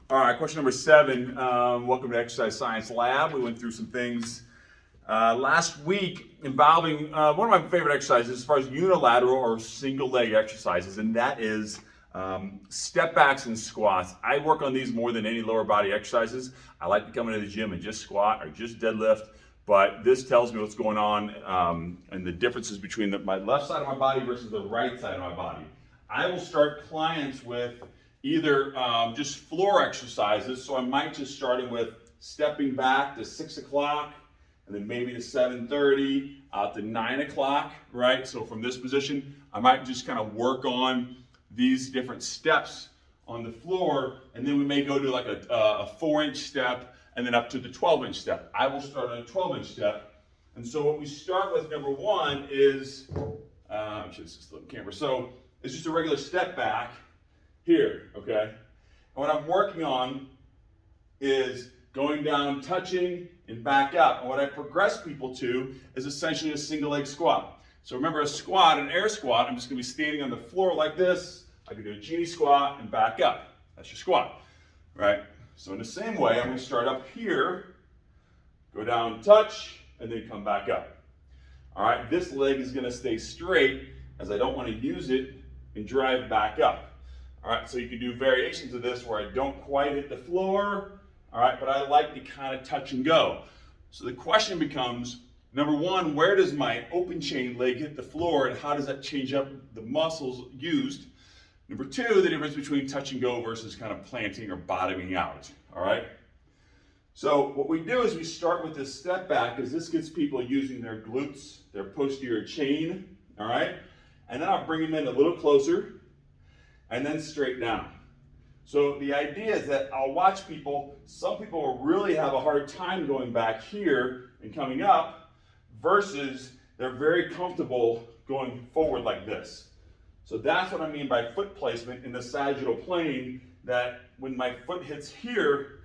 All right, question number 7. Welcome to Exercise Science Lab. We went through some things last week involving one of my favorite exercises as far as unilateral or single leg exercises, and that is step backs and squats. I work on these more than any lower body exercises. I like to come into the gym and just squat or just deadlift, but this tells me what's going on and the differences between my left side of my body versus the right side of my body. I will start clients with either just floor exercises, so I might just start with stepping back to 6 o'clock, and then maybe to 7:30, out to 9 o'clock, right? So from this position, I might just kind of work on these different steps on the floor, and then we may go to like a 4-inch step, and then up to the 12-inch step. I will start on a 12-inch step, and so what we start with, number 1, is, just this little camera, so it's just a regular step back, here, okay? And what I'm working on is going down, touching, and back up. And what I progress people to is essentially a single leg squat. So remember a squat, an air squat, I'm just gonna be standing on the floor like this. I can do a genie squat and back up. That's your squat, right? So in the same way, I'm gonna start up here, go down, touch, and then come back up. All right, this leg is gonna stay straight as I don't wanna use it and drive back up. All right, so you can do variations of this where I don't quite hit the floor, all right, but I like to kind of touch and go. So the question becomes, number 1, where does my open chain leg hit the floor and how does that change up the muscles used? Number 2, the difference between touch and go versus kind of planting or bottoming out, all right? So what we do is we start with this step back, as this gets people using their glutes, their posterior chain, all right? And then I'll bring them in a little closer, and then straight down. So the idea is that I'll watch people, some people will really have a hard time going back here and coming up, versus they're very comfortable going forward like this. So that's what I mean by foot placement in the sagittal plane, that when my foot hits here,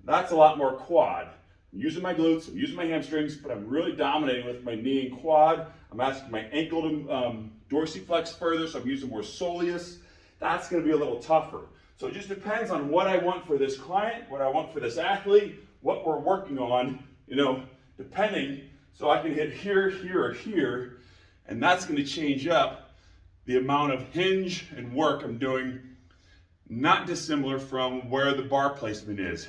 that's a lot more quad. I'm using my glutes, I'm using my hamstrings, but I'm really dominating with my knee and quad. I'm asking my ankle to dorsiflex further, so I'm using more soleus. That's going to be a little tougher. So it just depends on what I want for this client, what I want for this athlete, what we're working on, depending. So I can hit here, here, or here, and that's going to change up the amount of hinge and work I'm doing, not dissimilar from where the bar placement is.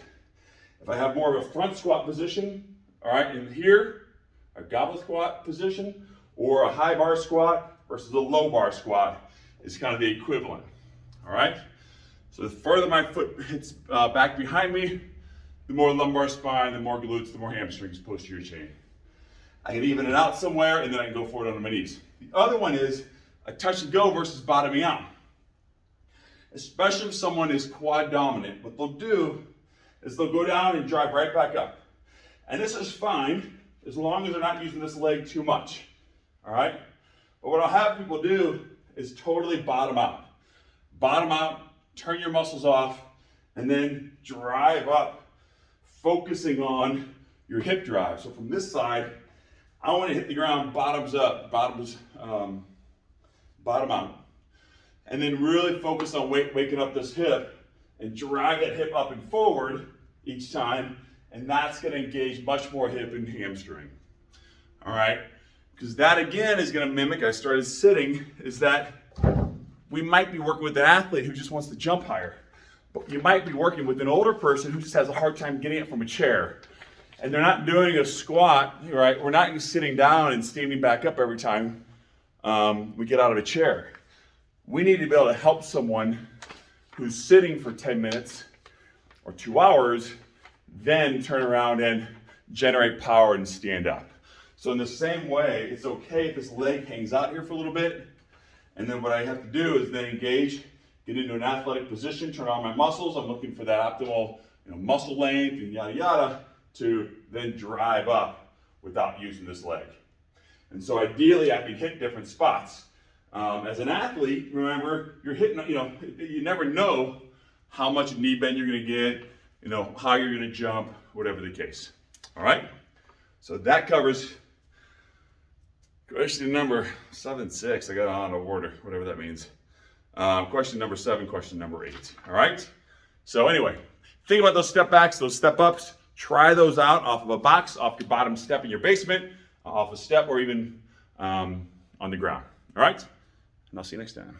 If I have more of a front squat position, all right, in here, a goblet squat position, or a high bar squat versus a low bar squat is kind of the equivalent. All right, so the further my foot hits back behind me, the more lumbar spine, the more glutes, the more hamstrings, posterior chain. I can even it out somewhere, and then I can go forward on my knees. The other one is a touch and go versus bottoming out. Especially if someone is quad dominant, what they'll do is they'll go down and drive right back up. And this is fine, as long as they're not using this leg too much, all right? But what I'll have people do is totally bottom out. Bottom out, turn your muscles off, and then drive up, focusing on your hip drive. So from this side, I want to hit the ground bottoms up, bottom out. And then really focus on waking up this hip and drive that hip up and forward each time, and that's going to engage much more hip and hamstring. All right? Because that again is going to mimic, I started sitting, is that we might be working with an athlete who just wants to jump higher. But you might be working with an older person who just has a hard time getting it from a chair. And they're not doing a squat, right? We're not sitting down and standing back up every time we get out of a chair. We need to be able to help someone who's sitting for 10 minutes or 2 hours, then turn around and generate power and stand up. So in the same way, it's okay if this leg hangs out here for a little bit, and then what I have to do is then engage, get into an athletic position, turn on my muscles. I'm looking for that optimal muscle length and yada yada to then drive up without using this leg. And so ideally I can hit different spots. As an athlete, remember, you're hitting, you never know how much knee bend you're going to get, how you're going to jump, whatever the case. All right? So that covers question number 7-6. I got it out of order, whatever that means. Question number 7, question number 8. All right? So anyway, Think about those step backs, those step ups. Try those out off of a box, off your bottom step in your basement, off a step, or even on the ground. All right? And I'll see you next time.